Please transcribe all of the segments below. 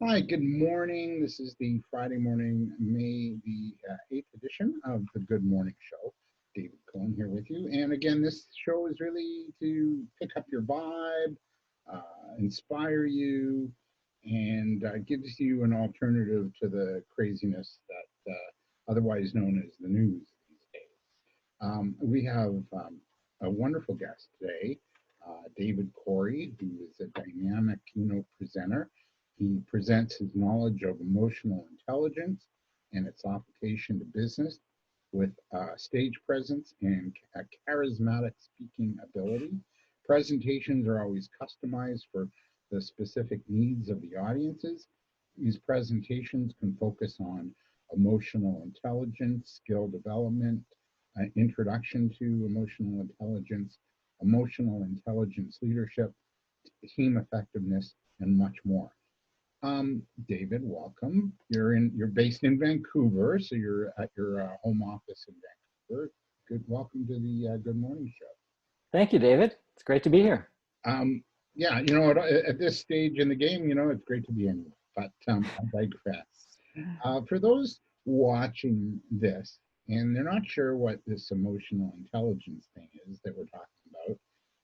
Hi, good morning. This is the Friday morning, May the 8th edition of the Good Morning Show. David Cory here with you. And again, this show is really to pick up your vibe, inspire you, and gives you an alternative to the craziness that otherwise known as the news these days. We have a wonderful guest today, David Cory, who is a dynamic keynote presenter. He presents his knowledge of emotional intelligence and its application to business with stage presence and a charismatic speaking ability. Presentations are always customized for the specific needs of the audiences. These presentations can focus on emotional intelligence, skill development, introduction to emotional intelligence leadership, team effectiveness, and much more. David, welcome. You're based in Vancouver, so you're at your home office in Vancouver. Welcome to the Good Morning Show. Thank you, David. It's great to be here. Yeah, at this stage in the game, it's great to be anywhere, but I digress. For those watching this and they're not sure what this emotional intelligence thing is that we're talking about,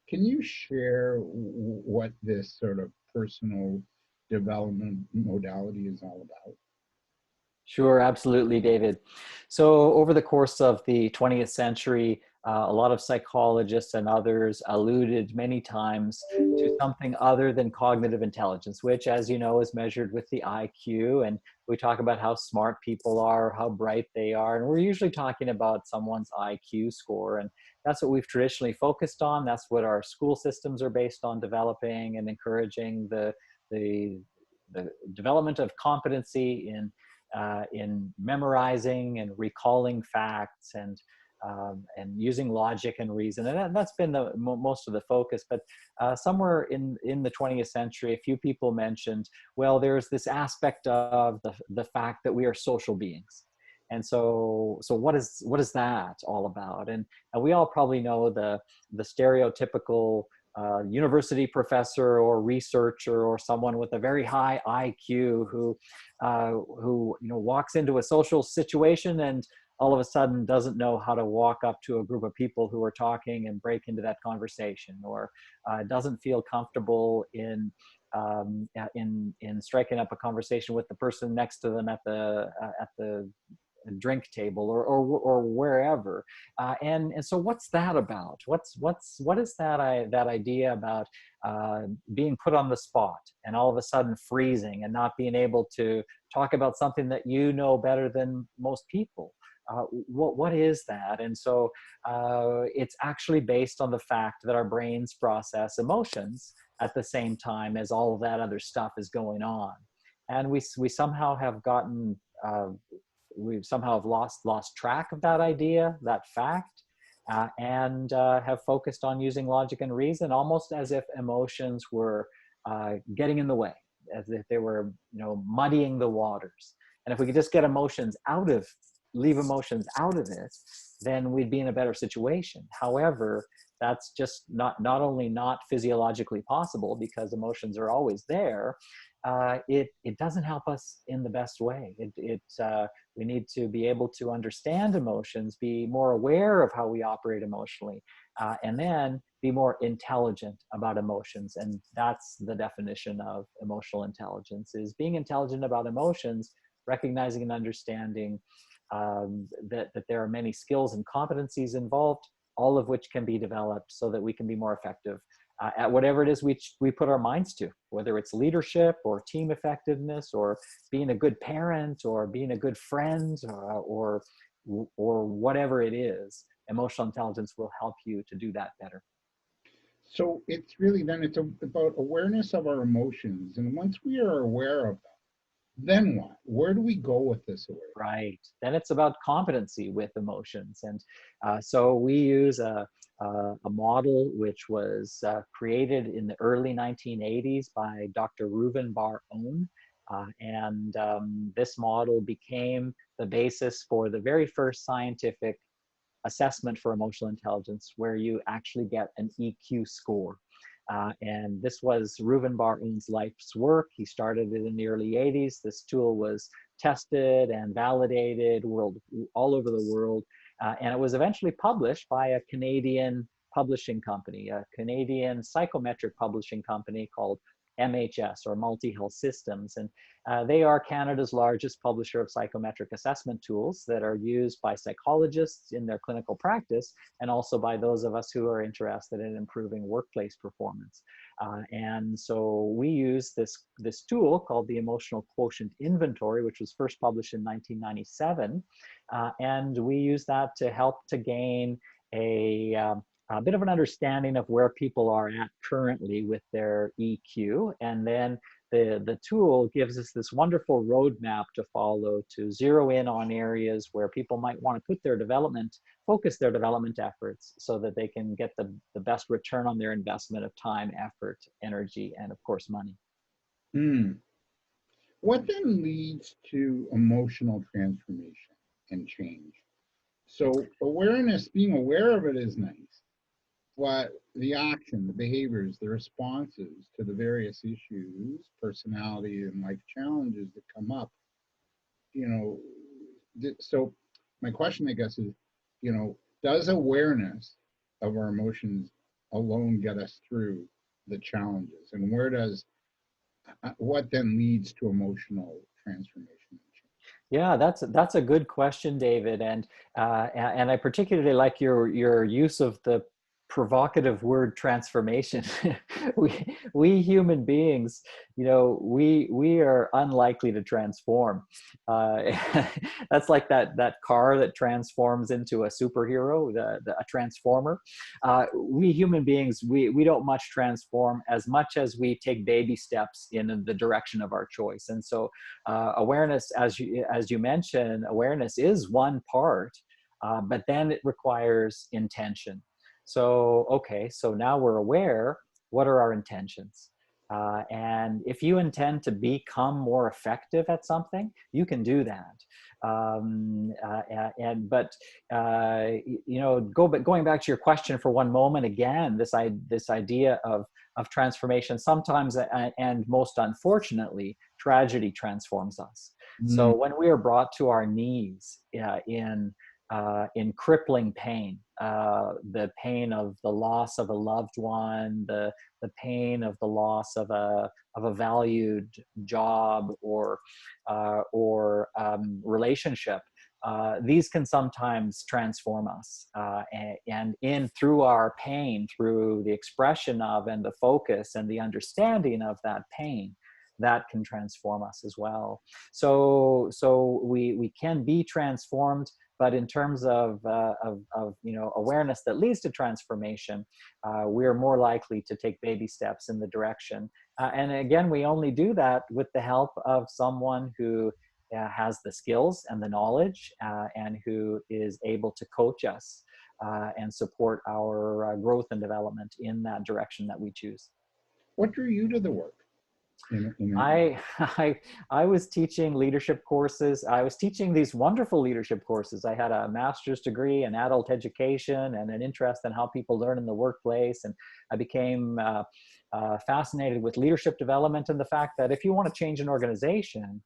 can you share what this sort of personal development modality is all about? Sure, absolutely, David. So over the course of the 20th century, a lot of psychologists and others alluded many times to something other than cognitive intelligence, which, as you know, is measured with the IQ. And we talk about how smart people are, how bright they are. And we're usually talking about someone's IQ score. And that's what we've traditionally focused on. That's what our school systems are based on developing and encouraging the development of competency in memorizing and recalling facts and using logic and reason. And that's been most of the focus. But somewhere in the 20th century, a few people mentioned, well, there's this aspect of the fact that we are social beings. And so what is that all about? And we all probably know the stereotypical university professor or researcher or someone with a very high IQ who walks into a social situation and all of a sudden doesn't know how to walk up to a group of people who are talking and break into that conversation, or doesn't feel comfortable in striking up a conversation with the person next to them at the drink table or wherever. And so what's that about? What is that idea about being put on the spot and all of a sudden freezing and not being able to talk about something that you know better than most people? What is that? And so it's actually based on the fact that our brains process emotions at the same time as all of that other stuff is going on. And we somehow have gotten we've somehow have lost track of that idea, that fact, and have focused on using logic and reason, almost as if emotions were getting in the way, as if they were, muddying the waters. And if we could just leave emotions out of it, then we'd be in a better situation. However, that's just not only not physiologically possible, because emotions are always there. It doesn't help us in the best way. We need to be able to understand emotions, be more aware of how we operate emotionally, and then be more intelligent about emotions. And that's the definition of emotional intelligence: is being intelligent about emotions, recognizing and understanding that there are many skills and competencies involved, all of which can be developed so that we can be more effective at whatever it is we put our minds to, whether it's leadership or team effectiveness or being a good parent or being a good friend or whatever it is. Emotional intelligence will help you to do that better. So it's really it's about awareness of our emotions. And once we are aware of them, then what? Where do we go with this awareness? Right. Then it's about competency with emotions. And so we use a model which was created in the early 1980s by Dr. Reuven Bar-On. And this model became the basis for the very first scientific assessment for emotional intelligence, where you actually get an EQ score. And this was Reuven Bar-Un's life's work. He started it in the early 80s. This tool was tested and validated all over the world. And it was eventually published by a Canadian publishing company, a Canadian psychometric publishing company called MHS, or Multi Health Systems. And they are Canada's largest publisher of psychometric assessment tools that are used by psychologists in their clinical practice, and also by those of us who are interested in improving workplace performance. And so we use this tool called the Emotional Quotient Inventory, which was first published in 1997. And we use that to help to gain a bit of an understanding of where people are at currently with their EQ. And then the tool gives us this wonderful roadmap to follow to zero in on areas where people might want to focus their development efforts so that they can get the best return on their investment of time, effort, energy, and of course, money. What then leads to emotional transformation and change? So awareness, being aware of it is nice. What the action, the behaviors, the responses to the various issues, personality and life challenges that come up, so my question, I guess, is, does awareness of our emotions alone get us through the challenges? And what then leads to emotional transformation? Yeah, that's a good question, David, and I particularly like your use of the provocative word transformation. we human beings, we are unlikely to transform. That's like that car that transforms into a superhero, a transformer. We human beings, we don't much transform as much as we take baby steps in the direction of our choice. And so awareness, as you mentioned, awareness is one part, but then it requires intention. So, okay, so now we're aware, what are our intentions? And if you intend to become more effective at something, you can do that. Going back to your question for one moment again, this idea of transformation, sometimes, and most unfortunately, tragedy transforms us. So when we are brought to our knees in crippling pain, the pain of the loss of a loved one, the pain of the loss of a valued job or relationship, these can sometimes transform us. And through our pain, through the expression of and the focus and the understanding of that pain, that can transform us as well. So we can be transformed. But in terms of awareness that leads to transformation, we're more likely to take baby steps in the direction. And again, we only do that with the help of someone who has the skills and the knowledge and who is able to coach us and support our growth and development in that direction that we choose. What drew you to the work? I was teaching leadership courses. I was teaching these wonderful leadership courses. I had a master's degree in adult education and an interest in how people learn in the workplace. And I became fascinated with leadership development and the fact that if you want to change an organization,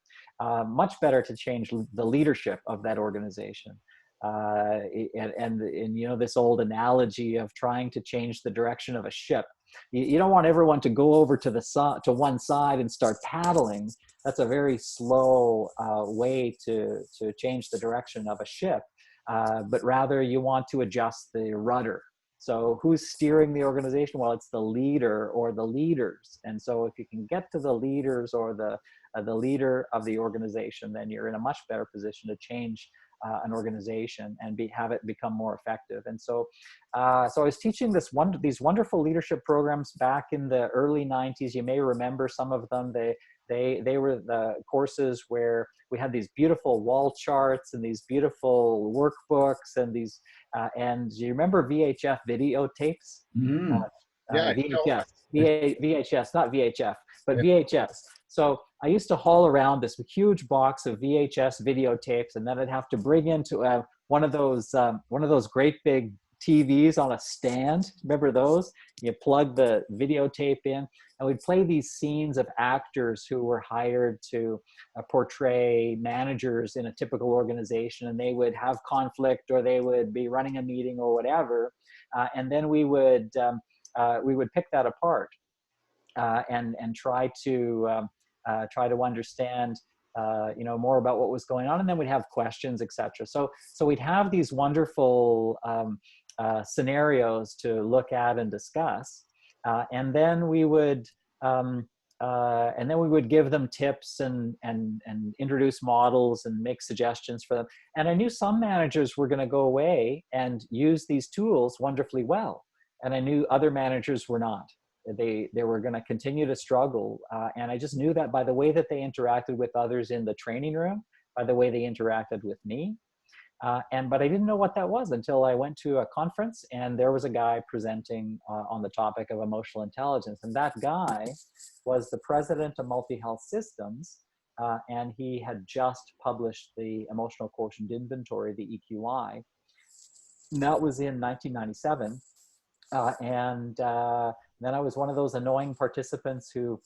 much better to change the leadership of that organization. And this old analogy of trying to change the direction of a ship. You don't want everyone to go over to one side and start paddling. That's a very slow way to change the direction of a ship. But rather you want to adjust the rudder. So who's steering the organization? Well, it's the leader or the leaders. And so if you can get to the leaders or the leader of the organization, then you're in a much better position to change an organization and have it become more effective. And so I was teaching these wonderful leadership programs back in the early 90s. You may remember some of them. They were the courses where we had these beautiful wall charts and these beautiful workbooks and these and do you remember VHF videotapes? Yeah, VHS, not VHF, but VHS. So I used to haul around this huge box of VHS videotapes, and then I'd have to bring into one of those great big TVs on a stand. Remember those? You plug the videotape in, and we'd play these scenes of actors who were hired to portray managers in a typical organization, and they would have conflict, or they would be running a meeting or whatever, and then we would pick that apart and try to understand more about what was going on, and then we'd have questions, etc. So we'd have these wonderful scenarios to look at and discuss, and then we would give them tips and introduce models and make suggestions for them. And I knew some managers were going to go away and use these tools wonderfully well, and I knew other managers were not. They were going to continue to struggle, and I just knew that by the way that they interacted with others in the training room, by the way they interacted with me. But I didn't know what that was until I went to a conference, and there was a guy presenting on the topic of emotional intelligence. And that guy was the president of Multi-Health Systems, and he had just published the Emotional Quotient Inventory, the EQI. And that was in 1997. Then I was one of those annoying participants who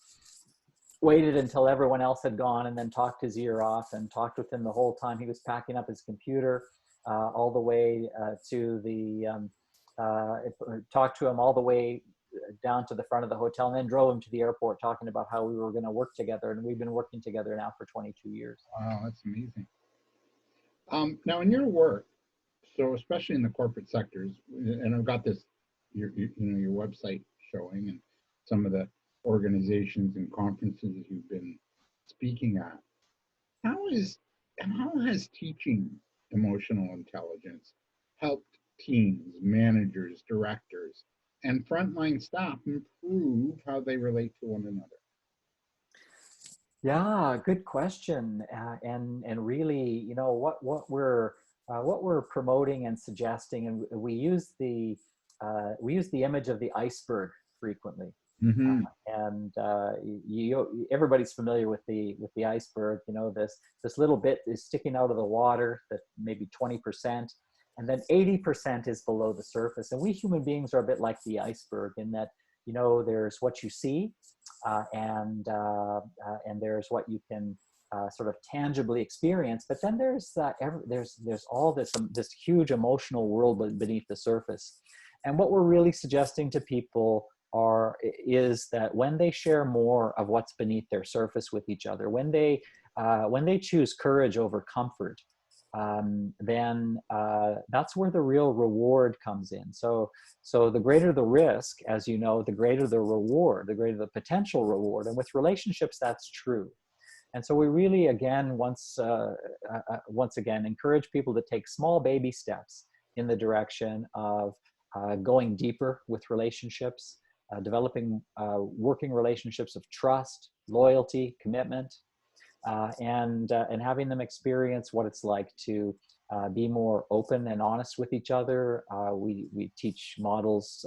waited until everyone else had gone and then talked his ear off, and talked with him the whole time he was packing up his computer, all the way talked to him all the way down to the front of the hotel, and then drove him to the airport, talking about how we were going to work together. And we've been working together now for 22 years. Wow, that's amazing. Now in your work, so especially in the corporate sectors, and I've got this, your website showing, and some of the organizations and conferences you've been speaking at. How has teaching emotional intelligence helped teams, managers, directors, and frontline staff improve how they relate to one another? Yeah, good question. And really, what we're promoting and suggesting, and we use the image of the iceberg frequently. Mm-hmm. Everybody's familiar with the iceberg. This little bit is sticking out of the water, that maybe 20%, and then 80% is below the surface. And we human beings are a bit like the iceberg, in that there's what you see, and there's what you can sort of tangibly experience. But then there's all this huge emotional world beneath the surface. And what we're really suggesting to people is that when they share more of what's beneath their surface with each other, when they choose courage over comfort, then that's where the real reward comes in. So the greater the risk, as you know, the greater the reward, the greater the potential reward. And with relationships, that's true. And so we really, once again, encourage people to take small baby steps in the direction of going deeper with relationships, developing working relationships of trust, loyalty, commitment, and having them experience what it's like to be more open and honest with each other. We teach models,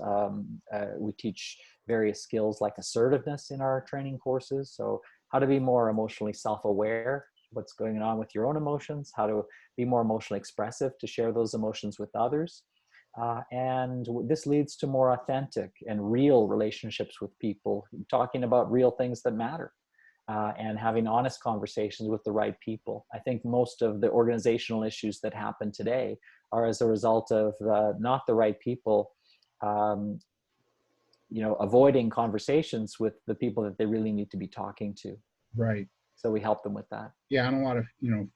we teach various skills like assertiveness in our training courses. So how to be more emotionally self-aware, what's going on with your own emotions, how to be more emotionally expressive, to share those emotions with others. And this leads to more authentic and real relationships with people, talking about real things that matter, and having honest conversations with the right people. I think most of the organizational issues that happen today are as a result of not the right people, avoiding conversations with the people that they really need to be talking to. Right. So we help them with that. Yeah, and a lot of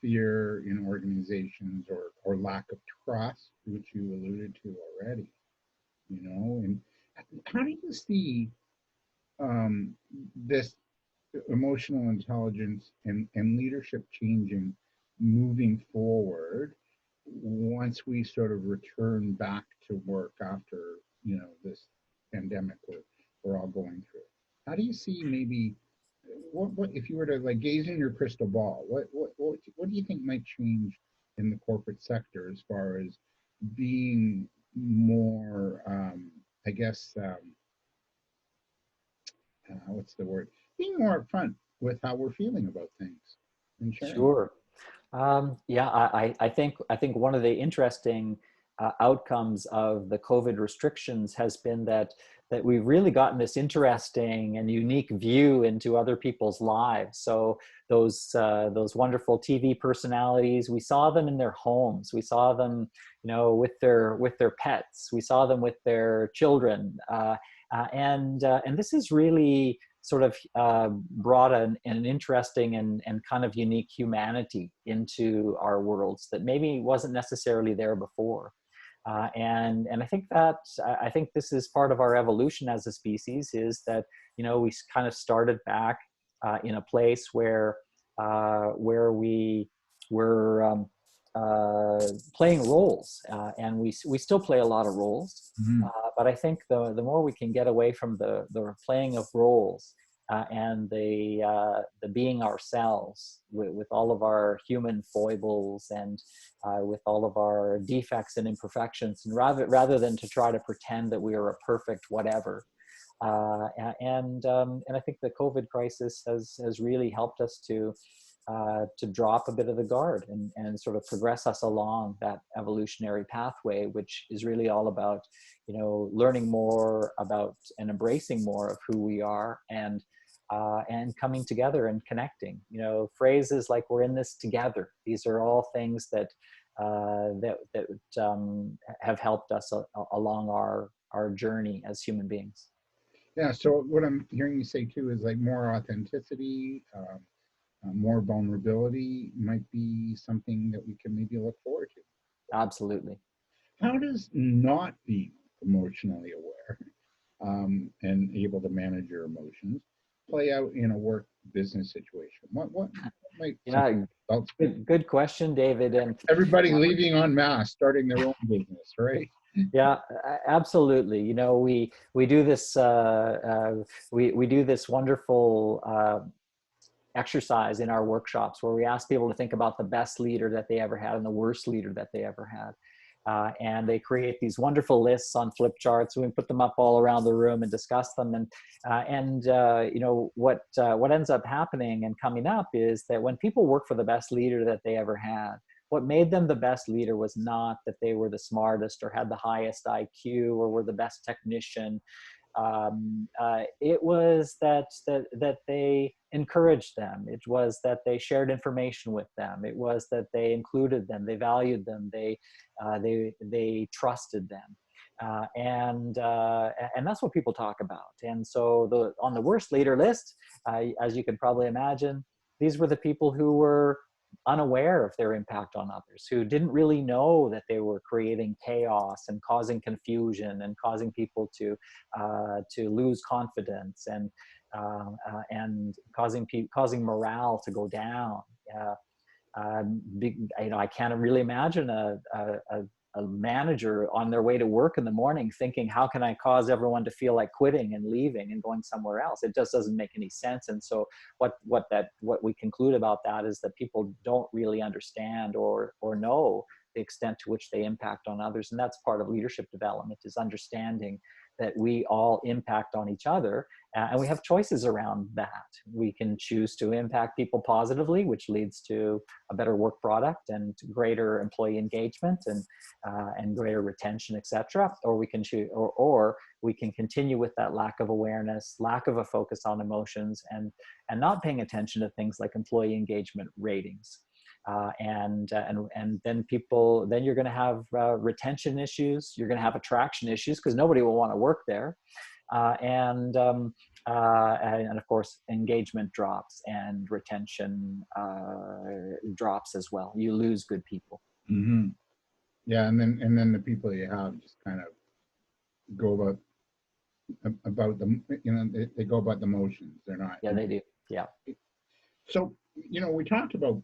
fear in organizations, or lack of trust, which you alluded to already. And how do you see this emotional intelligence and leadership changing moving forward once we sort of return back to work after this pandemic we're all going through? How do you see, maybe, what if you were to gaze in your crystal ball, what do you think might change in the corporate sector as far as being more what's the word, being more upfront with how we're feeling about things and sharing? Sure. I think one of the interesting outcomes of the COVID restrictions has been that we've really gotten this interesting and unique view into other people's lives. So those wonderful TV personalities, we saw them in their homes. We saw them, with their pets. We saw them with their children, and this is really sort of brought an interesting and kind of unique humanity into our worlds that maybe wasn't necessarily there before. And I think this is part of our evolution as a species, is that, we kind of started back in a place where we were playing roles, and we still play a lot of roles. Mhm. But I think the more we can get away from the playing of roles, and the being ourselves with all of our human foibles and with all of our defects and imperfections, and rather than to try to pretend that we are a perfect whatever. And I think the COVID crisis has really helped us to drop a bit of the guard and sort of progress us along that evolutionary pathway, which is really all about, learning more about and embracing more of who we are, and coming together and connecting. Phrases like "we're in this together." These are all things that have helped us along our journey as human beings. Yeah. So what I'm hearing you say too is like more authenticity, more vulnerability might be something that we can maybe look forward to. Absolutely. How does not being emotionally aware and able to manage your emotions play out in a work business situation? What might Yeah, results be? good question, David. And Everybody leaving en masse, starting their own business, right? yeah, absolutely. We do this we do this wonderful exercise in our workshops where we ask people to think about the best leader that they ever had and the worst leader that they ever had. And they create these wonderful lists on flip charts. We put them up all around the room and discuss them. And what ends up happening and coming up is that when people work for the best leader that they ever had, what made them the best leader was not that they were the smartest or had the highest IQ or were the best technician. It was that they encouraged them. It was that they shared information with them. It was that they included them. They valued them. They trusted them. And that's what people talk about. And so on the worst leader list, as you can probably imagine, these were the people who were unaware of their impact on others, who didn't really know that they were creating chaos and causing confusion and causing people to lose confidence and causing morale to go down. I can't really imagine a manager on their way to work in the morning thinking, how can I cause everyone to feel like quitting and leaving and going somewhere else? It just doesn't make any sense. And so what we conclude about that is that people don't really understand or know the extent to which they impact on others. And that's part of leadership development, is understanding that we all impact on each other, and we have choices around that. We can choose to impact people positively, which leads to a better work product and greater employee engagement and greater retention, etc. Or we can choose, or we can continue with that lack of awareness, lack of a focus on emotions, and not paying attention to things like employee engagement ratings. And then then you're going to have retention issues. You're going to have attraction issues because nobody will want to work there. And of course, engagement drops and retention drops as well. You lose good people. Mm-hmm. Yeah, and then the people you have just kind of go about them. They go about the motions. They're not. Yeah, they do. Yeah. So we talked about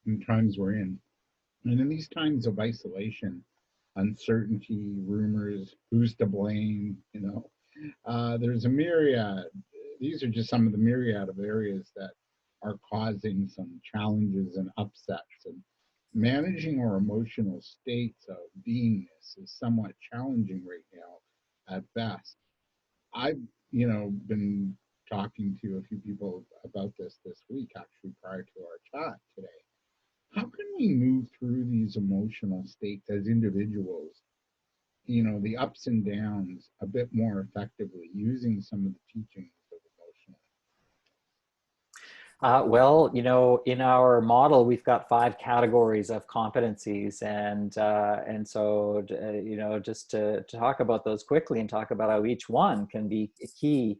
in times we're in, and in these times of isolation, uncertainty, rumors, who's to blame, there's a myriad. These are just some of the myriad of areas that are causing some challenges and upsets. And managing our emotional states of beingness is somewhat challenging right now at best. I've, been talking to a few people about this week, actually, prior to our chat today. How can we move through these emotional states as individuals, you know, the ups and downs a bit more effectively using some of the teachings of emotional? Well, you know, in our model, we've got 5 categories of competencies, and so you know, just to talk about those quickly and talk about how each one can be key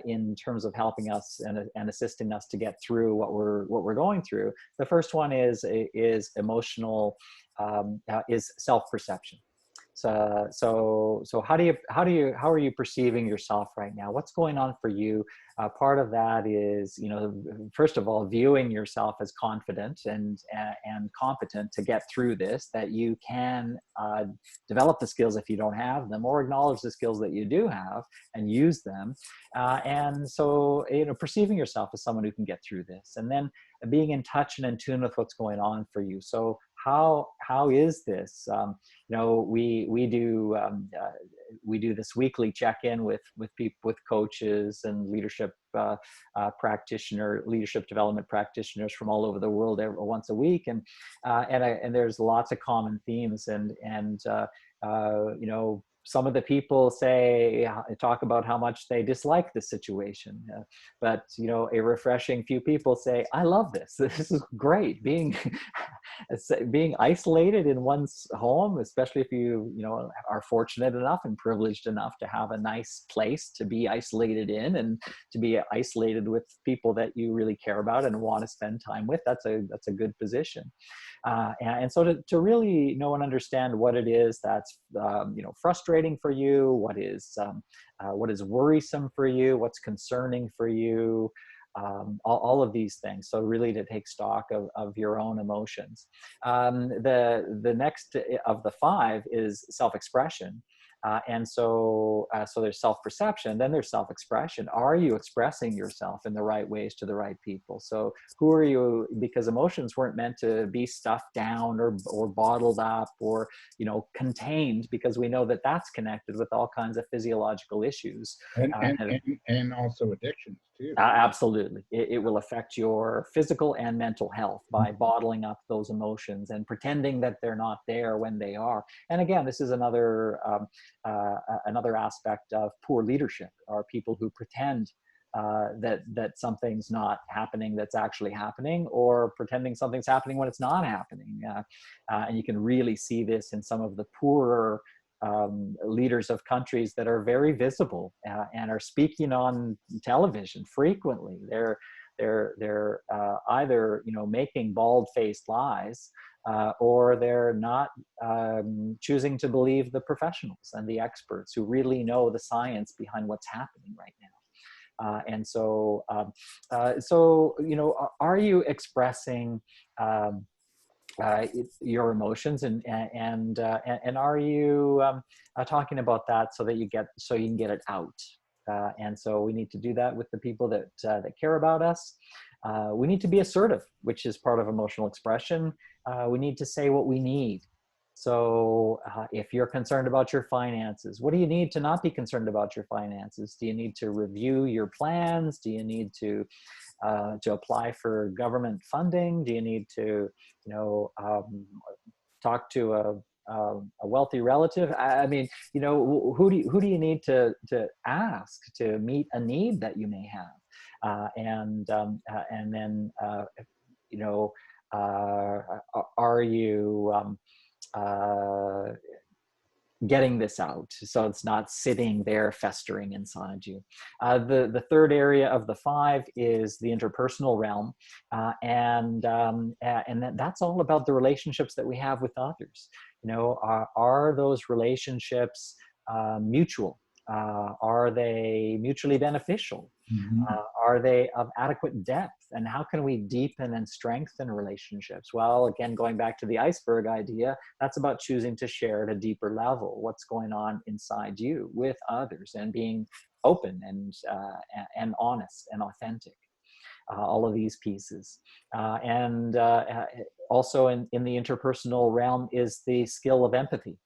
in terms of helping us and assisting us to get through what we're going through. The first one is emotional, is self-perception. So how are you perceiving yourself right now? What's going on for you? Part of that is, you know, first of all, viewing yourself as confident and competent to get through this, that you can develop the skills if you don't have them, or acknowledge the skills that you do have and use them. And so, you know, perceiving yourself as someone who can get through this, and then being in touch and in tune with what's going on for you. So how is this? You know, we do this weekly check-in with people, with coaches and leadership leadership development practitioners from all over the world once a week, and there's lots of common themes, and you know, some of the people talk about how much they dislike the situation, but you know, a refreshing few people say, I love this. This is great. Being isolated in one's home, especially if you know, are fortunate enough and privileged enough to have a nice place to be isolated in, and to be isolated with people that you really care about and want to spend time with. That's a good position. And so to really know and understand what it is that's you know, frustrating for you, what is worrisome for you, what's concerning for you, all of these things. So really to take stock of your own emotions. The next of the 5 is self-expression. And so there's self-perception, then there's self-expression. Are you expressing yourself in the right ways to the right people? So who are you? Because emotions weren't meant to be stuffed down or bottled up or, you know, contained, because we know that that's connected with all kinds of physiological issues. And also addictions too. Absolutely. It will affect your physical and mental health by bottling up those emotions and pretending that they're not there when they are. And again, this is another aspect of poor leadership, are people who pretend that something's not happening that's actually happening, or pretending something's happening when it's not happening. And you can really see this in some of the poorer leaders of countries that are very visible and are speaking on television frequently. They're either, you know, making bald-faced lies, or they're not choosing to believe the professionals and the experts who really know the science behind what's happening right now. And so, you know, are you expressing your emotions, and are you talking about that so you can get it out? And so we need to do that with the people that care about us. We need to be assertive, which is part of emotional expression. We need to say what we need. So if you're concerned about your finances, what do you need to not be concerned about your finances? Do you need to review your plans? Do you need to apply for government funding? Do you need to, you know, talk to a wealthy relative? I mean, you know, who do you need to ask to meet a need that you may have? And then, you know, are you getting this out so it's not sitting there festering inside you? The third area of the 5 is the interpersonal realm, and that's all about the relationships that we have with others. You know, are those relationships mutual? Are they mutually beneficial? Are they of adequate depth? And how can we deepen and strengthen relationships? Well, again, going back to the iceberg idea, that's about choosing to share at a deeper level what's going on inside you with others, and being open and honest and authentic. All of these pieces. And also in the interpersonal realm is the skill of empathy.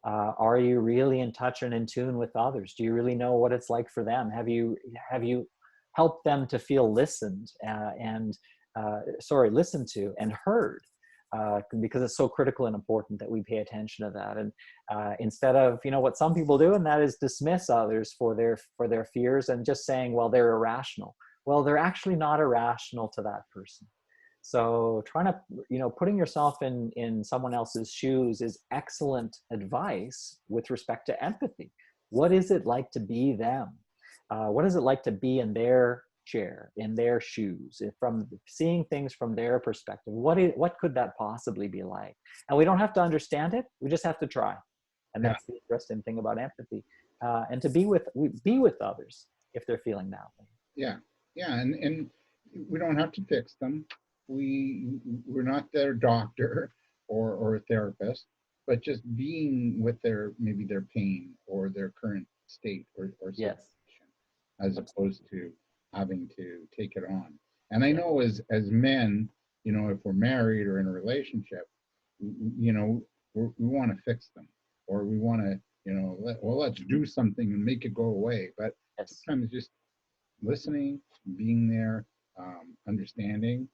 Are you really in touch and in tune with others? Do you really know what it's like for them? Have you helped them to feel listened listened to and heard? because it's so critical and important that we pay attention to that. And instead of, what some people do, and that is dismiss others for their fears and just saying, well, they're irrational. Well, they're actually not irrational to that person. So trying to, putting yourself in someone else's shoes is excellent advice with respect to empathy. What is it like to be them? What is it like to be in their chair, in their shoes, from seeing things from their perspective? What could that possibly be like? And we don't have to understand it. We just have to try. And that's the interesting thing about empathy, and to be with others if they're feeling that way. Yeah. And we don't have to fix them. We're not their doctor or therapist, but just being with maybe their pain or their current state or situation, as opposed to having to take it on. And I know as men, if we're married or in a relationship, we want to fix them, or we want to, let's do something and make it go away. But sometimes just listening, being there, understanding,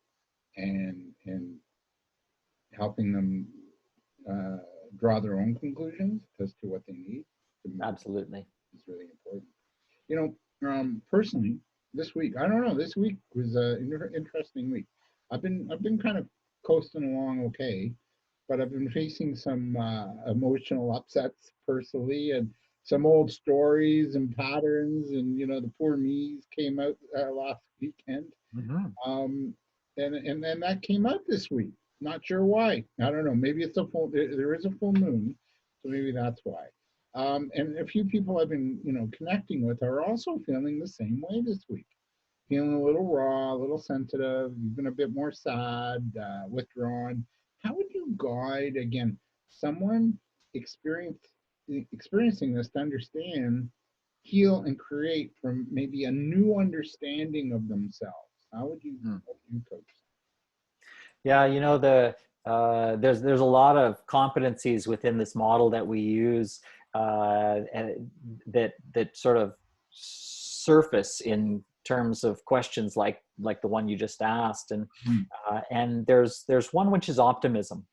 and helping them draw their own conclusions as to what they need. Absolutely. Is really important. Personally, this week, I don't know, this week was an interesting week. I've been kind of coasting along okay, but I've been facing some emotional upsets personally, and some old stories and patterns, and the poor me's came out last weekend. Mm-hmm. And then that came out this week. Not sure why. I don't know. Maybe it's there is a full moon, so maybe that's why. And a few people I've been, connecting with are also feeling the same way this week. Feeling a little raw, a little sensitive, even a bit more sad, withdrawn. How would you guide, again, someone experiencing this to understand, heal, and create from maybe a new understanding of themselves? How would you coach? Yeah, there's a lot of competencies within this model that we use, and that sort of surface in terms of questions like the one you just asked, and there's one which is optimism,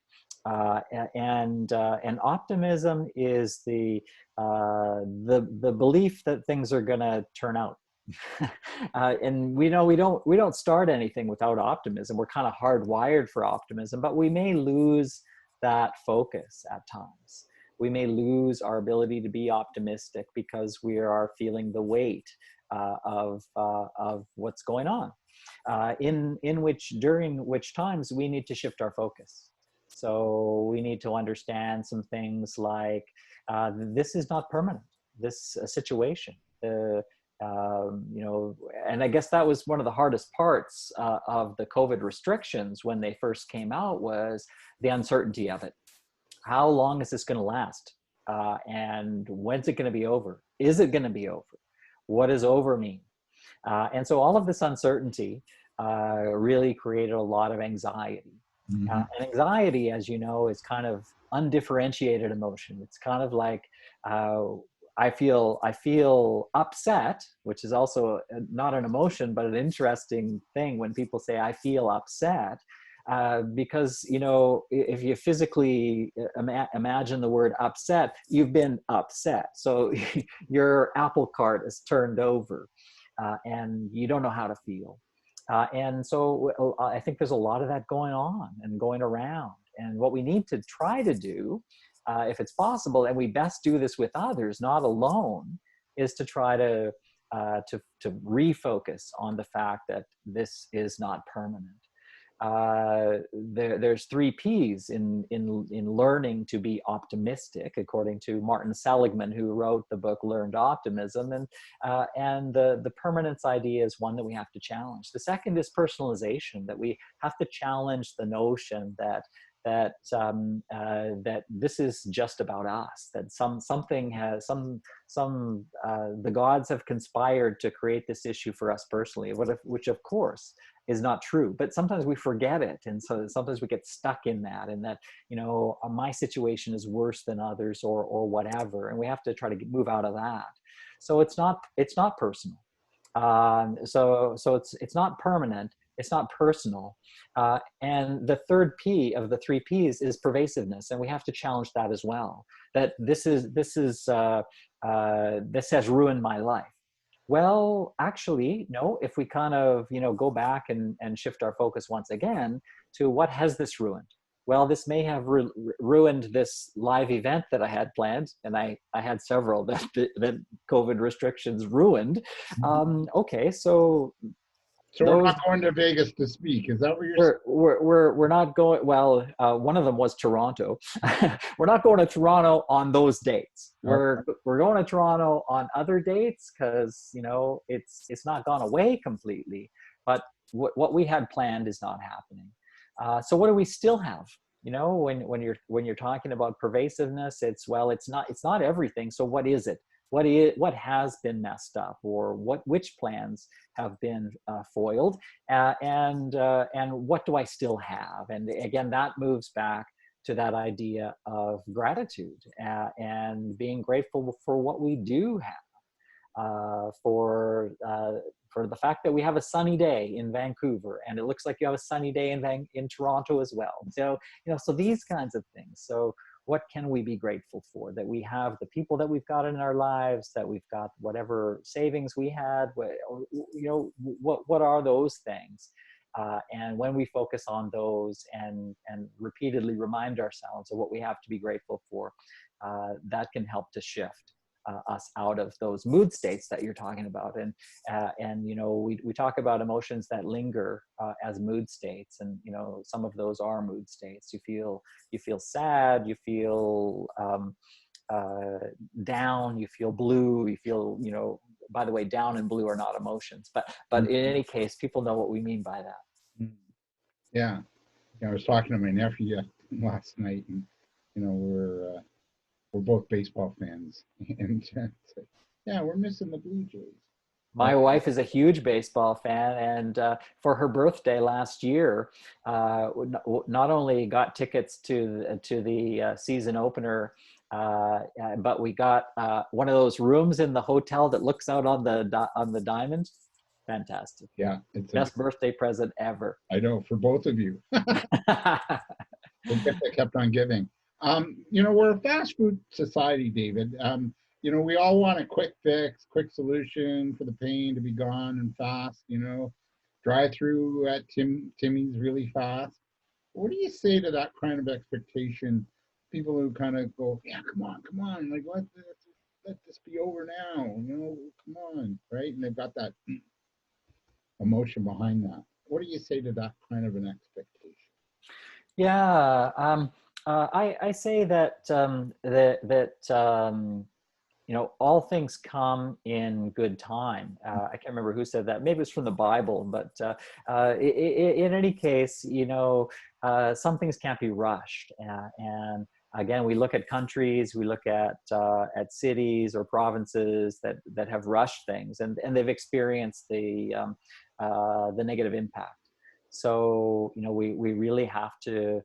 and optimism is the belief that things are going to turn out. And we don't start anything without optimism. We're kind of hardwired for optimism, but we may lose that focus at times. We may lose our ability to be optimistic because we are feeling the weight of what's going on, during which times we need to shift our focus. So we need to understand some things like this is not permanent. This situation. And I guess that was one of the hardest parts of the COVID restrictions when they first came out, was the uncertainty of it. How long is this going to last? And when's it going to be over? Is it going to be over? What does over mean? And so all of this uncertainty really created a lot of anxiety. And anxiety, as you know, is kind of undifferentiated emotion. It's kind of like, I feel upset, which is also not an emotion, but an interesting thing when people say, I feel upset, because, if you physically imagine the word upset, you've been upset. So your apple cart is turned over, and you don't know how to feel. And so I think there's a lot of that going on and going around. And what we need to try to do, if it's possible, and we best do this with others, not alone, is to try to refocus on the fact that this is not permanent. There's 3 P's in learning to be optimistic, according to Martin Seligman, who wrote the book Learned Optimism, and the permanence idea is one that we have to challenge. The second is personalization, that we have to challenge the notion that this is just about us, that the gods have conspired to create this issue for us personally, which of course is not true, but sometimes we forget it, and so sometimes we get stuck in that, and that my situation is worse than others, or whatever, and we have to try to move out of that. So it's not personal. So it's not permanent. It's not personal. And the third P of the three Ps is pervasiveness, and we have to challenge that as well. That this has ruined my life. Well, actually, no. If we kind of go back and shift our focus once again to what has this ruined? Well, this may have ruined this live event that I had planned, and I had several that COVID restrictions ruined. Okay, so we're not going to Vegas to speak. Is that what you're saying? We're not going. Well, one of them was Toronto. We're not going to Toronto on those dates. We're going to Toronto on other dates because it's not gone away completely. But what we had planned is not happening. So what do we still have? When you're talking about pervasiveness, it's not everything. So what is it? What has been messed up, or which plans have been foiled, and what do I still have? And again, that moves back to that idea of gratitude and being grateful for what we do have, for the fact that we have a sunny day in Vancouver, and it looks like you have a sunny day in Toronto as well. So so these kinds of things. So what can we be grateful for? That we have the people that we've got in our lives, that we've got whatever savings we had, what are those things? And when we focus on those and repeatedly remind ourselves of what we have to be grateful for, that can help to shift us out of those mood states that you're talking about. And we talk about emotions that linger as mood states, and some of those are mood states. You feel sad, you feel down, you feel blue, you feel by the way, down and blue are not emotions, but in any case, people know what we mean by that. Yeah, I was talking to my nephew last night, and we're both baseball fans, and yeah, we're missing the Blue Jays. My wife is a huge baseball fan, and for her birthday last year, not only got tickets to the season opener, but we got one of those rooms in the hotel that looks out on the diamond. Fantastic! Yeah, it's best birthday present ever. I know, for both of you. The gift that kept on giving. We're a fast food society, David. We all want a quick fix, quick solution for the pain to be gone and fast. Drive through at Timmy's really fast. What do you say to that kind of expectation? People who kind of go, yeah, come on, like let this be over now. Come on, right? And they've got that emotion behind that. What do you say to that kind of an expectation? Yeah, I say that all things come in good time. I can't remember who said that. Maybe it was from the Bible, but in any case, some things can't be rushed. And again, we look at countries, we look at cities or provinces that have rushed things, and they've experienced the negative impact. So we really have to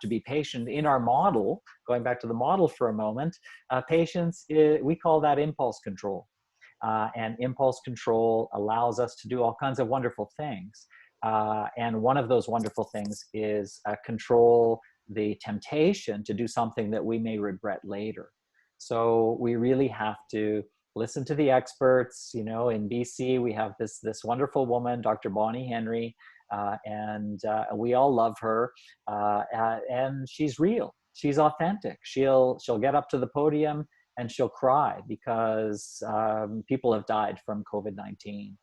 be patient in our model. Going back to the model for a moment, patience we call that impulse control, and impulse control allows us to do all kinds of wonderful things. And one of those wonderful things is control the temptation to do something that we may regret later. So we really have to listen to the experts. In BC, we have this wonderful woman, Dr. Bonnie Henry, and we all love her. And she's real. She's authentic. She'll get up to the podium and she'll cry because people have died from COVID-19.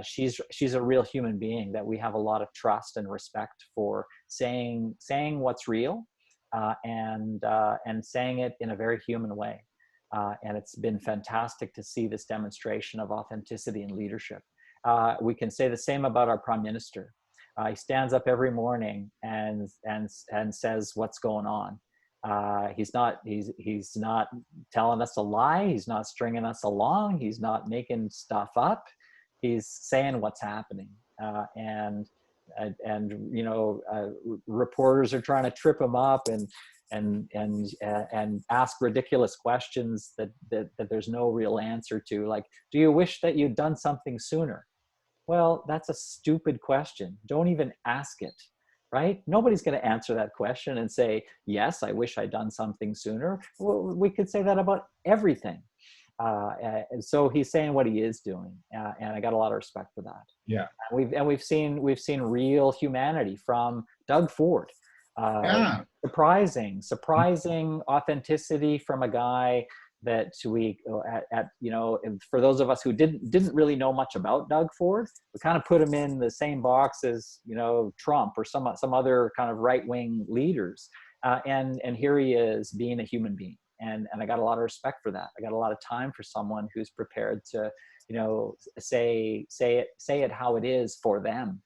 She's a real human being that we have a lot of trust and respect for, saying what's real, and saying it in a very human way. And it's been fantastic to see this demonstration of authenticity and leadership. We can say the same about our Prime Minister. He stands up every morning and says what's going on. He's not telling us a lie. He's not stringing us along. He's not making stuff up. He's saying what's happening. And reporters are trying to trip him up and ask ridiculous questions that there's no real answer to, like, do you wish that you'd done something sooner? Well, that's a stupid question. Don't even ask it, right? Nobody's going to answer that question and say, yes, I wish I'd done something sooner. Well, we could say that about everything. And so he's saying what he is doing, and I got a lot of respect for that. Yeah. We've seen real humanity from Doug Ford. Yeah. Surprising authenticity from a guy that we you know, for those of us who didn't really know much about Doug Ford, we kind of put him in the same box as, you know, Trump or some other kind of right-wing leaders, and here he is being a human being, and I got a lot of respect for that. I got a lot of time for someone who's prepared to, you know, say it how it is for them.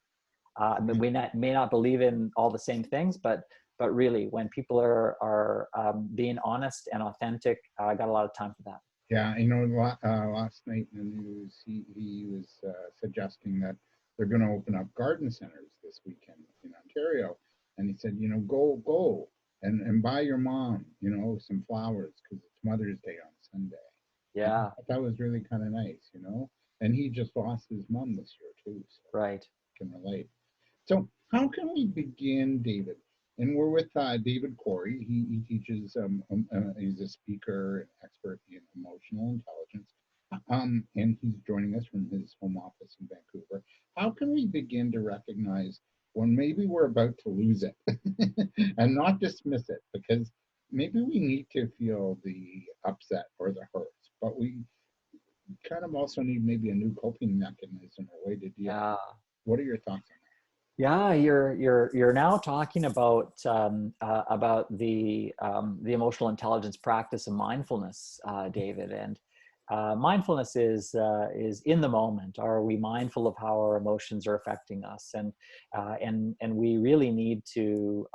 We may not believe in all the same things, but really, when people are being honest and authentic, I got a lot of time for that. Yeah, you know, last night in the news, he was suggesting that they're going to open up garden centers this weekend in Ontario, and he said, you know, go and buy your mom, you know, some flowers because it's Mother's Day on Sunday. And I Yeah, thought that was really kind of nice, you know. And he just lost his mom this year too, so right. I can relate. So how can we begin, David? And we're with David Cory. He teaches, he's a speaker and expert in emotional intelligence. And he's joining us from his home office in Vancouver. How can we begin to recognize when maybe we're about to lose it and not dismiss it? Because maybe we need to feel the upset or the hurts, but we kind of also need maybe a new coping mechanism or way to deal. Yeah. What are your thoughts on Yeah, you're now talking about the emotional intelligence practice of mindfulness, David. And mindfulness is in the moment. Are we mindful of how our emotions are affecting us? And we really need to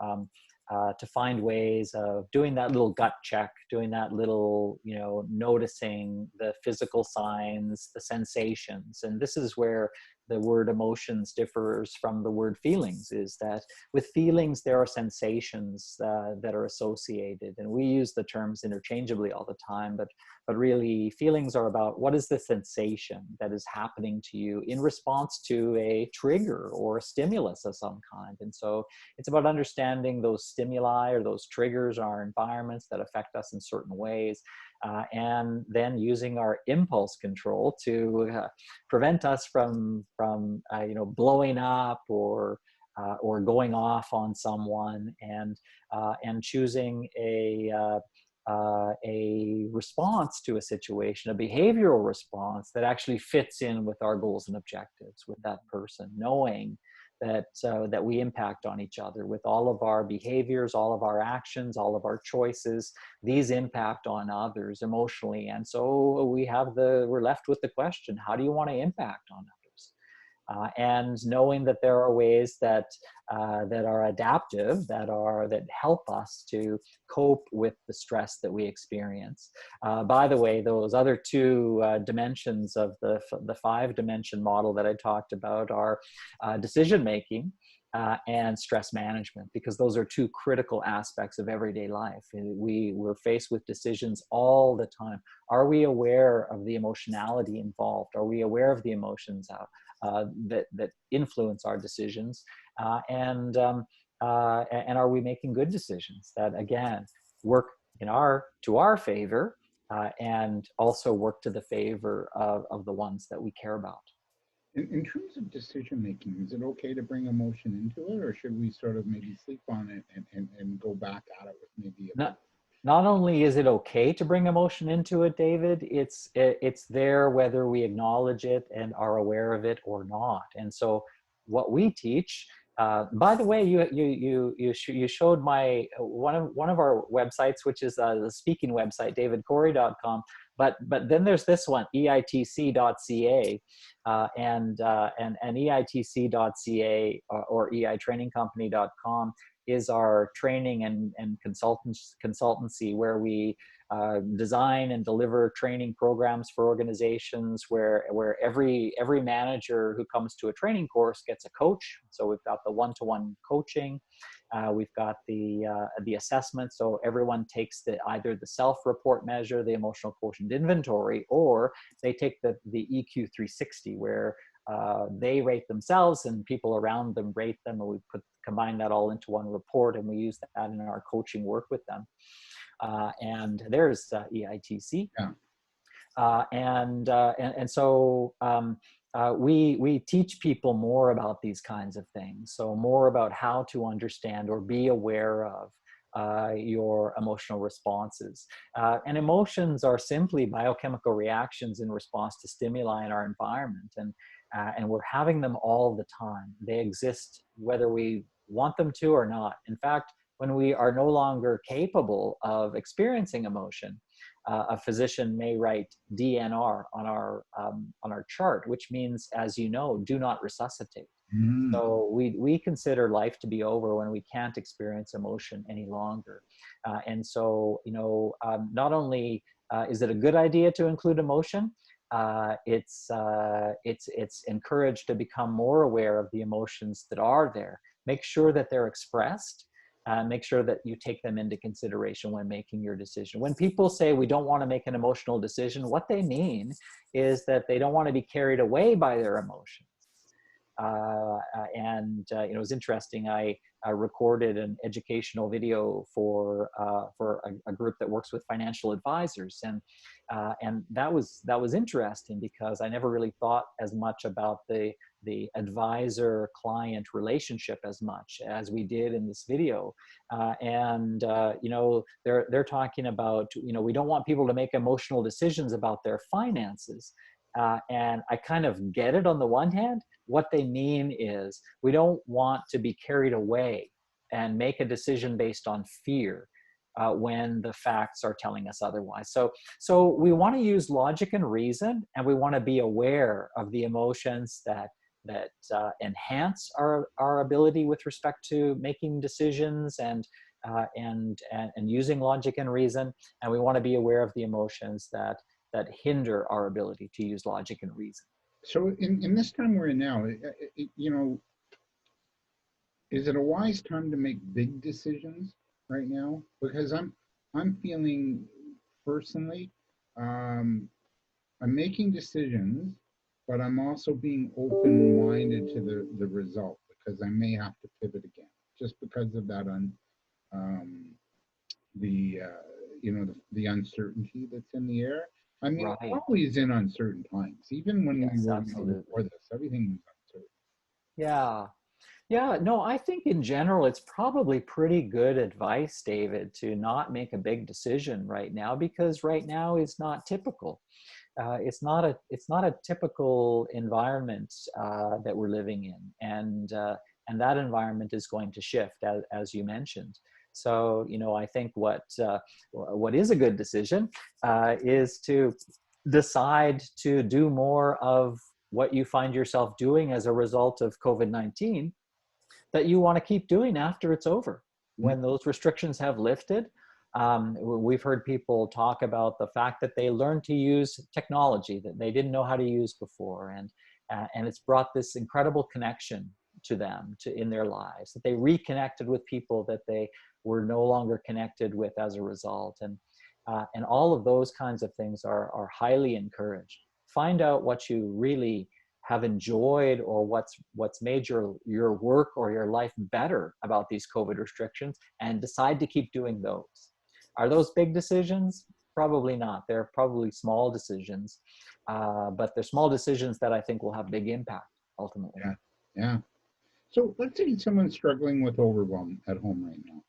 find ways of doing that little gut check, doing that little, you know, noticing the physical signs, the sensations. And this is where the word emotions differs from the word feelings, is that with feelings, there are sensations that are associated. And we use the terms interchangeably all the time, but really feelings are about what is the sensation that is happening to you in response to a trigger or a stimulus of some kind. And so it's about understanding those stimuli or those triggers in our environments that affect us in certain ways, and then using our impulse control to prevent us from you know, blowing up or going off on someone, and choosing a response to a situation, a behavioral response that actually fits in with our goals and objectives with that person, knowing that we impact on each other with all of our behaviors, all of our actions, all of our choices. These impact on others emotionally, and so we're left with the question: how do you want to impact on others? And knowing that there are ways that are adaptive, that help us to cope with the stress that we experience. By the way, those other two dimensions of the 5-dimension model that I talked about are decision making and stress management, because those are two critical aspects of everyday life. We're faced with decisions all the time. Are we aware of the emotionality involved? Are we aware of the emotions that influence our decisions? And are we making good decisions that, again, work to our favor, and also work to the favor of the ones that we care about? in terms of decision making, is it okay to bring emotion into it, or should we sort of maybe sleep on it and go back at it with maybe a Not only is it okay to bring emotion into it, David, it's there whether we acknowledge it and are aware of it or not. And so what we teach, by the way, you showed my one of our websites, which is the speaking website, davidcory.com. But then there's this one, eitc.ca, and eitc.ca or eitrainingcompany.com is our training and consultancy, where we design and deliver training programs for organizations, where every manager who comes to a training course gets a coach. So we've got the one-to-one coaching, we've got the assessment. So everyone takes either the self-report measure, the emotional quotient inventory, or they take the EQ 360, where they rate themselves and people around them rate them, and we combine that all into one report, and we use that in our coaching work with them. And there's EITC. Yeah. And so we teach people more about these kinds of things. So more about how to understand or be aware of your emotional responses. And emotions are simply biochemical reactions in response to stimuli in our environment. And we're having them all the time. They exist whether we want them to or not. In fact, when we are no longer capable of experiencing emotion, a physician may write DNR on our chart, which means, as you know, do not resuscitate. Mm. So we consider life to be over when we can't experience emotion any longer. And so, not only is it a good idea to include emotion, it's encouraged to become more aware of the emotions that are there. Make sure that they're expressed. Make sure that you take them into consideration when making your decision. When people say we don't want to make an emotional decision, what they mean is that they don't want to be carried away by their emotions. It was interesting. I recorded an educational video for a group that works with financial advisors, and that was interesting because I never really thought as much about the advisor-client relationship as much as we did in this video. They're talking about, we don't want people to make emotional decisions about their finances. And I kind of get it on the one hand. What they mean is we don't want to be carried away and make a decision based on fear when the facts are telling us otherwise. So we want to use logic and reason, and we want to be aware of the emotions that enhance our ability with respect to making decisions and using logic and reason, and we want to be aware of the emotions that hinder our ability to use logic and reason. So in this time we're in now, is it a wise time to make big decisions right now? Because I'm feeling personally, I'm making decisions, but I'm also being open-minded to the result, because I may have to pivot again just because of that the uncertainty that's in the air. I mean, Right. we're always in uncertain times. Even when we were before this, everything was uncertain. Yeah. Yeah, no, I think in general, it's probably pretty good advice, David, to not make a big decision right now, because right now is not typical. It's not a typical environment that we're living in, and that environment is going to shift as you mentioned. So, I think what is a good decision is to decide to do more of what you find yourself doing as a result of COVID-19 that you want to keep doing after it's over, when those restrictions have lifted. We've heard people talk about the fact that they learned to use technology that they didn't know how to use before, and it's brought this incredible connection to them in their lives, that they reconnected with people that they were no longer connected with as a result, and all of those kinds of things are highly encouraged. Find out what you really have enjoyed, or what's made your work or your life better about these COVID restrictions, and decide to keep doing those. Are those big decisions? Probably not. They're probably small decisions, but they're small decisions that I think will have big impact ultimately. Yeah, yeah. So let's say someone's struggling with overwhelm at home right now.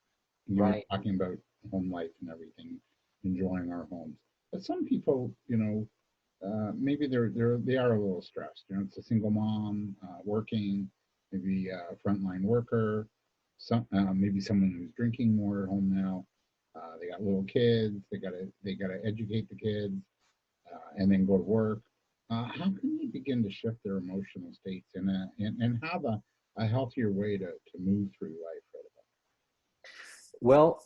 We're Right. talking about home life and everything, enjoying our homes. But some people, maybe they are a little stressed. It's a single mom working, maybe a frontline worker, maybe someone who's drinking more at home now. They got little kids. They gotta educate the kids, and then go to work. How can they begin to shift their emotional states and have a healthier way to move through life right Well,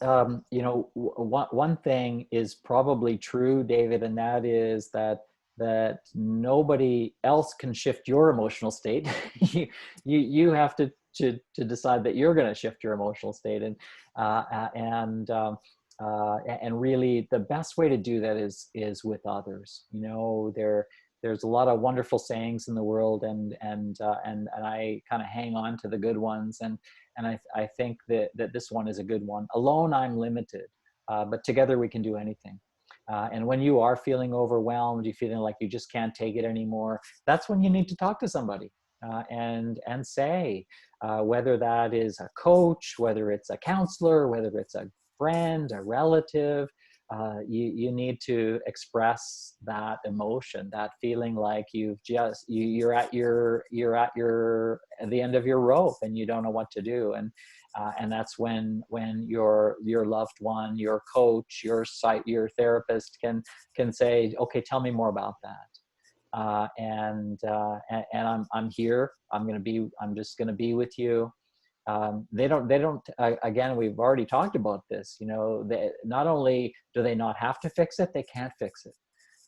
one thing is probably true, David, and that is that nobody else can shift your emotional state. You have to decide that you're going to shift your emotional state, and really the best way to do that is with others. there's a lot of wonderful sayings in the world, and I kind of hang on to the good ones, and I think that this one is a good one. Alone I'm limited, but together we can do anything. And when you are feeling overwhelmed, you're feeling like you just can't take it anymore, that's when you need to talk to somebody, and say, whether that is a coach, whether it's a counselor, whether it's a friend, a relative, you need to express that emotion, that feeling like you're at at the end of your rope and you don't know what to do. And that's when your loved one, your coach, your therapist can say, okay, tell me more about that. And I'm here. I'm just gonna be with you. They don't again, we've already talked about this, not only do they not have to fix it, they can't fix it.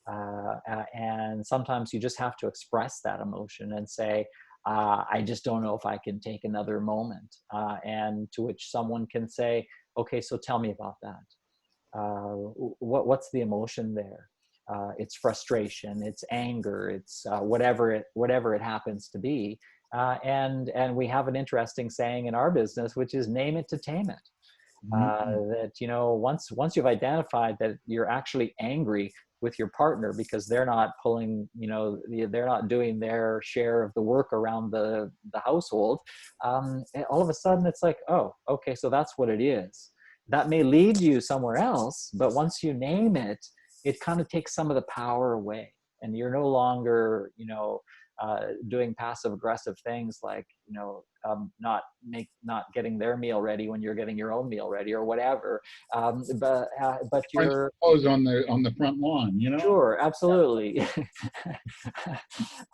And sometimes you just have to express that emotion and say, I just don't know if I can take another moment. And to which someone can say, okay, so tell me about that. What's the emotion there? It's frustration, it's anger, it's whatever it happens to be. And we have an interesting saying in our business, which is name it to tame it. That, once you've identified that you're actually angry with your partner because they're not they're not doing their share of the work around the household, all of a sudden it's like, oh, okay, so that's what it is. That may lead you somewhere else, but once you name it, it kind of takes some of the power away, and you're no longer, doing passive aggressive things like, not getting their meal ready when you're getting your own meal ready or whatever. But you're clothes on the front lawn, Sure, absolutely.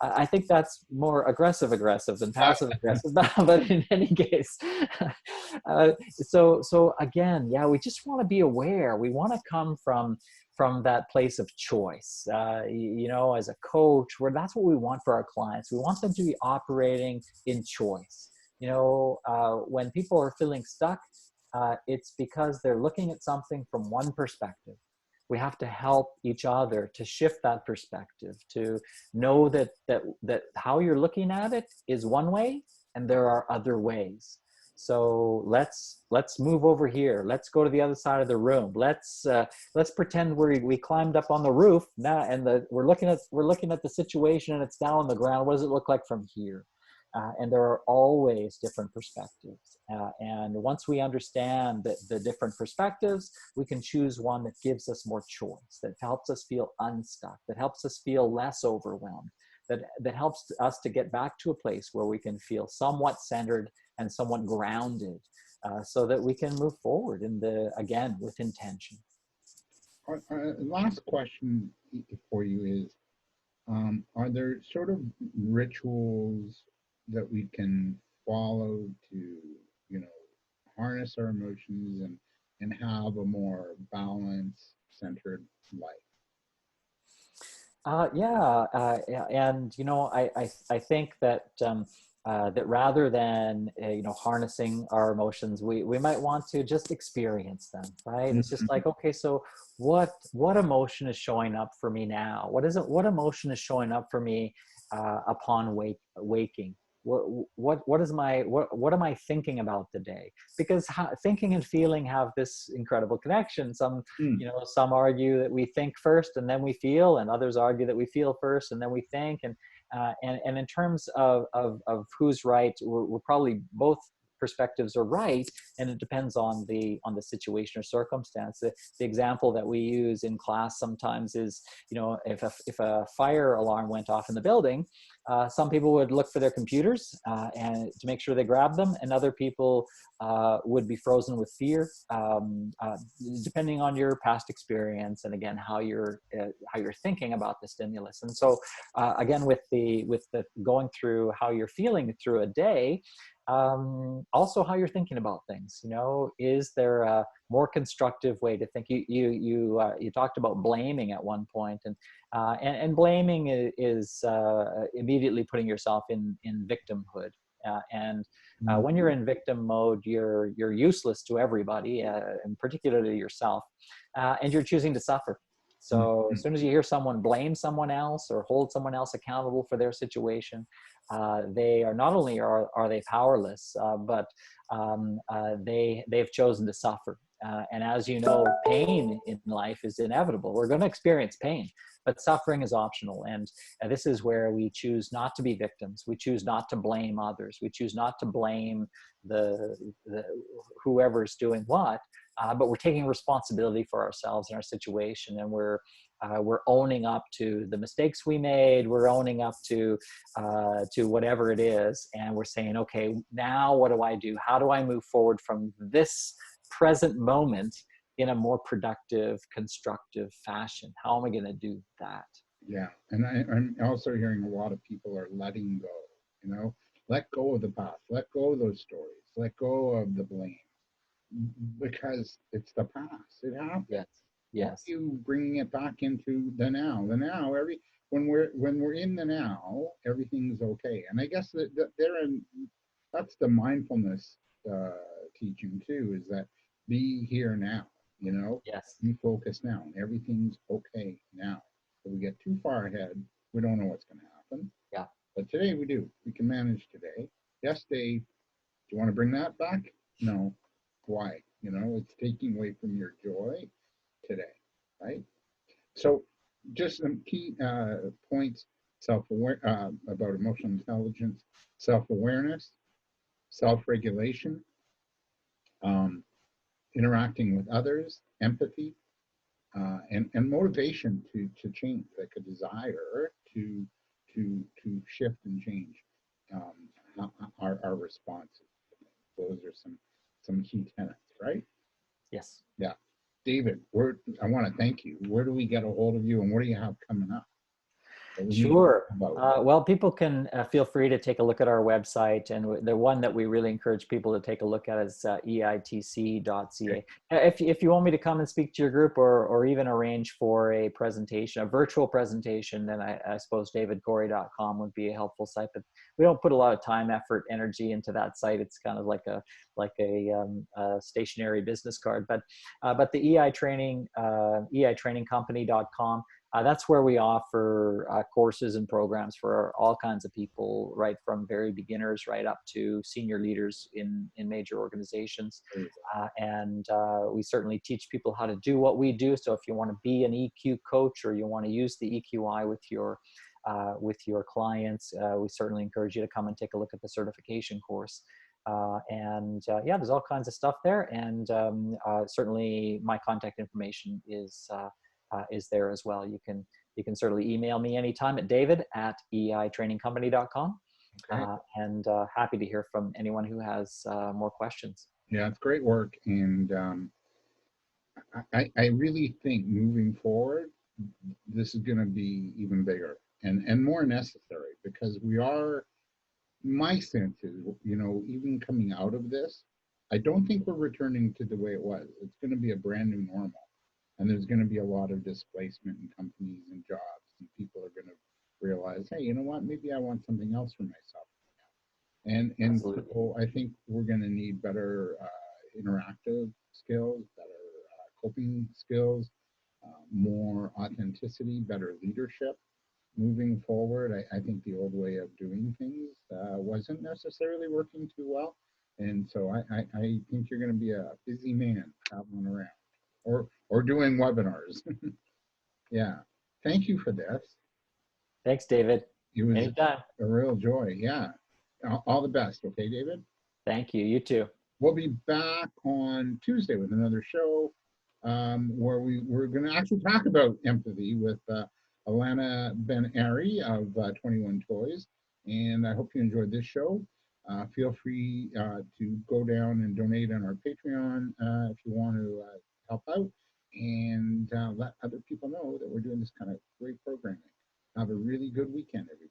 I think that's more aggressive than passive aggressive, but in any case, so again, yeah, we just want to be aware. We want to come from that place of choice. As a coach, that's what we want for our clients. We want them to be operating in choice. When people are feeling stuck, it's because they're looking at something from one perspective. We have to help each other to shift that perspective, to know that how you're looking at it is one way and there are other ways. So let's move over here. Let's go to the other side of the room. Let's pretend we climbed up on the roof now, and we're looking at the situation and it's now on the ground. What does it look like from here? And there are always different perspectives. And once we understand the different perspectives, we can choose one that gives us more choice, that helps us feel unstuck, that helps us feel less overwhelmed, that helps us to get back to a place where we can feel somewhat centered and somewhat grounded, so that we can move forward again, with intention. Our last question for you is, are there sort of rituals that we can follow to, harness our emotions and have a more balanced, centered life? And I think that that rather than harnessing our emotions, we might want to just experience them, right? It's just like, okay, so what emotion is showing up for me now? What emotion is showing up for me upon waking? What am I thinking about today? Because thinking and feeling have this incredible connection. Some argue that we think first and then we feel, and others argue that we feel first and then we think. And in terms of who's right, we're probably both perspectives are right, and it depends on the situation or circumstance. The example that we use in class sometimes is, if a fire alarm went off in the building, some people would look for their computers and to make sure they grab them, and other people would be frozen with fear, depending on your past experience and again how you're thinking about the stimulus. And so again, with the going through how you're feeling through a day, also how you're thinking about things. Is there a more constructive way to think? You talked about blaming at one point, and blaming is immediately putting yourself in victimhood. When you're in victim mode, you're useless to everybody, and particularly yourself, and you're choosing to suffer. So as soon as you hear someone blame someone else or hold someone else accountable for their situation, they are not only are they powerless, but they've chosen to suffer. And as you know, pain in life is inevitable. We're going to experience pain, but suffering is optional. And this is where we choose not to be victims. We choose not to blame others. We choose not to blame the whoever's doing what, but we're taking responsibility for ourselves and our situation, and we're owning up to the mistakes we made. We're owning up to whatever it is, and we're saying, okay, now what do I do? How do I move forward from this present moment in a more productive, constructive fashion? How am I going to do that? Yeah, and I'm also hearing a lot of people are letting go. Let go of the past, let go of those stories, let go of the blame, because it's the past. It happened. Yes. Yes. You bringing it back into the now. The now, when we're in the now, everything's okay. And I guess that's the mindfulness teaching too, is that be here now. Yes. Be focused now, and everything's okay now. If we get too far ahead, we don't know what's going to happen. Yeah. But today we do. We can manage today. Yes, Dave. Do you want to bring that back? No. Why? It's taking away from your joy today, right? So just some key points about emotional intelligence: self-awareness, self-regulation, interacting with others, empathy, and motivation to change, like a desire to shift and change our responses. Those are some key tenets, right? Yes. Yeah. David, I want to thank you. Where do we get a hold of you, and what do you have coming up? Sure. Well, people can feel free to take a look at our website, and the one that we really encourage people to take a look at is eitc.ca. Okay. If you want me to come and speak to your group, or even arrange for a presentation, a virtual presentation, then I suppose davidcory.com would be a helpful site. But we don't put a lot of time, effort, energy into that site. It's kind of like a stationary business card. But the EI training, eitrainingcompany.com. That's where we offer courses and programs for all kinds of people, right from very beginners right up to senior leaders in major organizations. And we certainly teach people how to do what we do. So if you want to be an EQ coach, or you want to use the EQI with your clients, we certainly encourage you to come and take a look at the certification course. Yeah, there's all kinds of stuff there. And certainly my contact information is there as well. You can certainly email me anytime at david@eitrainingcompany.com. Okay. And happy to hear from anyone who has more questions. Yeah, it's great work. And I really think moving forward, this is going to be even bigger and more necessary, because my sense is, even coming out of this, I don't think we're returning to the way it was. It's going to be a brand new normal. And there's going to be a lot of displacement in companies and jobs, and people are going to realize, hey, you know what? Maybe I want something else for myself. And so I think we're going to need better interactive skills, better coping skills, more authenticity, better leadership. Moving forward, I think the old way of doing things wasn't necessarily working too well. And so I think you're going to be a busy man traveling around, or doing webinars. Yeah. Thank you for this. Thanks, David. It was Anytime. a real joy. Yeah. All the best. Okay, David? Thank you. You too. We'll be back on Tuesday with another show where we're going to actually talk about empathy with Alana Ben-Ari of 21 Toys. And I hope you enjoyed this show. Feel free to go down and donate on our Patreon if you want to help out, and let other people know that we're doing this kind of great programming. Have a really good weekend, everybody.